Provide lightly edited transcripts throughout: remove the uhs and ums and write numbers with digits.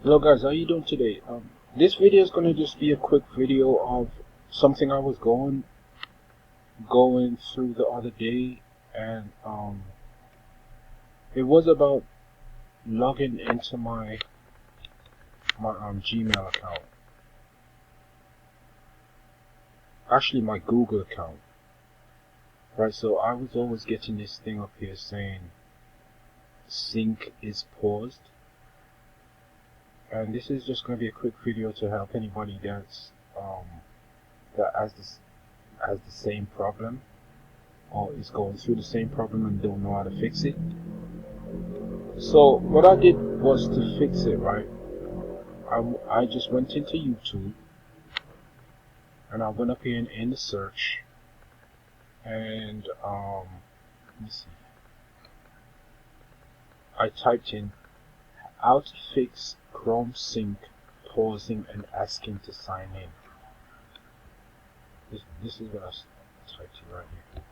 Hello guys, how you doing today? This video is gonna just be a quick video of something I was going through the other day, and it was about logging into my Gmail account. Actually, my Google account. Right, so I was always getting this thing up here saying sync is paused, and this is just gonna be a quick video to help anybody that has the same problem, or is going through the same problem and don't know how to fix it. So what I did was to fix it, right? I just went into YouTube and I went up here in the search, and let me see. I typed in how to fix Chrome sync pausing and asking to sign in. This is what I typed in right here.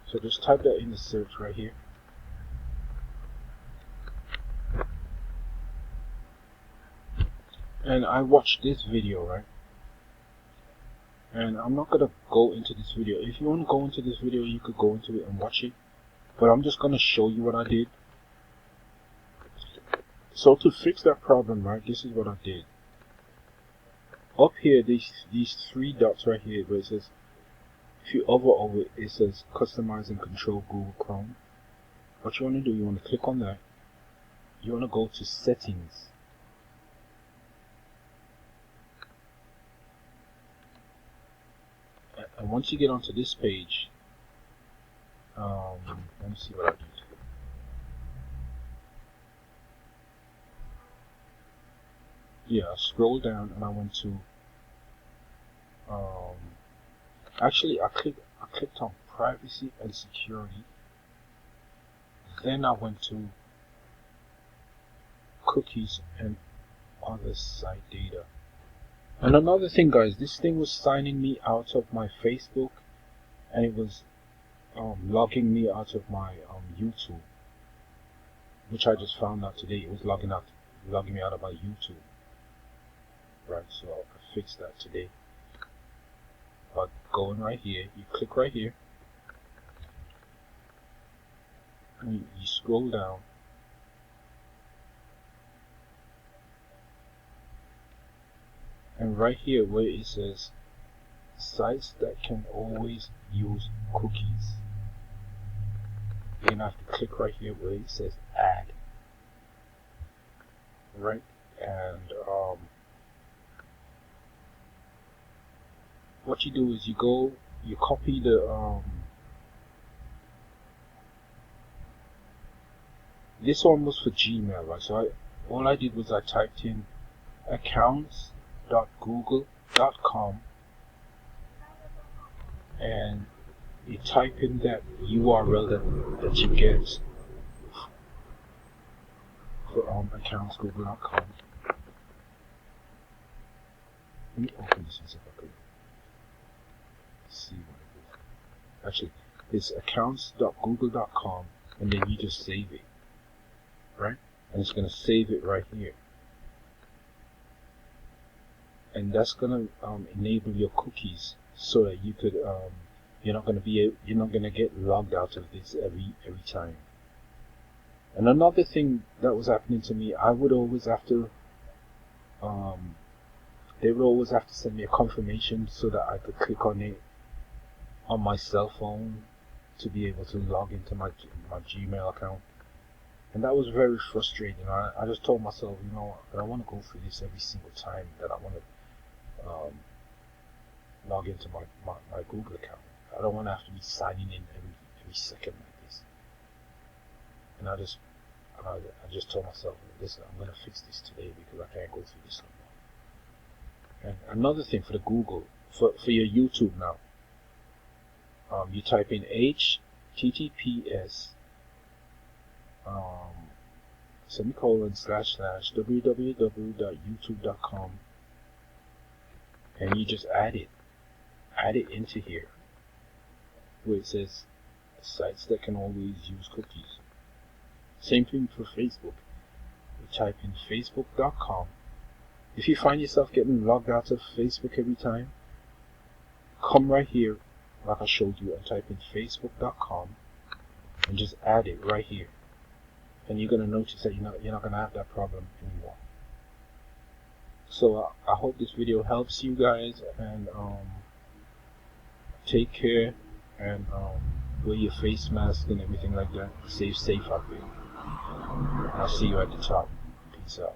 So just type that in the search right here. And I watched this video, right? And I'm not gonna go into this video. If you want to go into this video, you could go into it and watch it. But I'm just gonna show you what I did. So to fix that problem, right, this is what I did. Up here, these three dots right here, where it says, if you hover over it, it says customize and control Google Chrome. What you want to do, you want to click on that. You want to go to settings. And once you get onto this page, let me see what I did. Yeah, I scrolled down and I went to actually I clicked on privacy and security. Then I went to cookies and other site data. And another thing, guys, this thing was signing me out of my Facebook, and it was logging me out of my YouTube, which I just found out today. It was logging me out of my YouTube. Right, so I fixed that today. But going right here, you click right here, and you scroll down, and right here where it says sites that can always use cookies, you're gonna have to click right here where it says add. Right, and what you do is you copy the this one was for Gmail, right? So all I did was I typed in accounts.google.com, and you type in that URL that you get for accounts.google.com. Let me open this and see if I can see what it is. Actually, it's accounts.google.com, and then you just save it, right? And it's gonna save it right here, and that's gonna enable your cookies so that you could you're not gonna get logged out of this every time. And another thing that was happening to me, I would always have to they would always have to send me a confirmation so that I could click on it on my cell phone to be able to log into my Gmail account. And that was very frustrating. I just told myself, you know, I don't want to go through this every single time that I want to log into my Google account. I don't want to have to be signing in every second like this. And I just told myself, listen, I'm going to fix this today because I can't go through this no more. And another thing for the Google, for your YouTube now, you type in https //www.youtube.com, and you just add it into here where it says sites that can always use cookies. Same thing for Facebook. You type in facebook.com. If you find yourself getting logged out of Facebook every time, come right here, like I showed you, and type in facebook.com and just add it right here. And you're going to notice that you're not going to have that problem anymore. So I hope this video helps you guys, and take care, and wear your face mask and everything like that. Stay safe out there. I'll see you at the top. Peace out.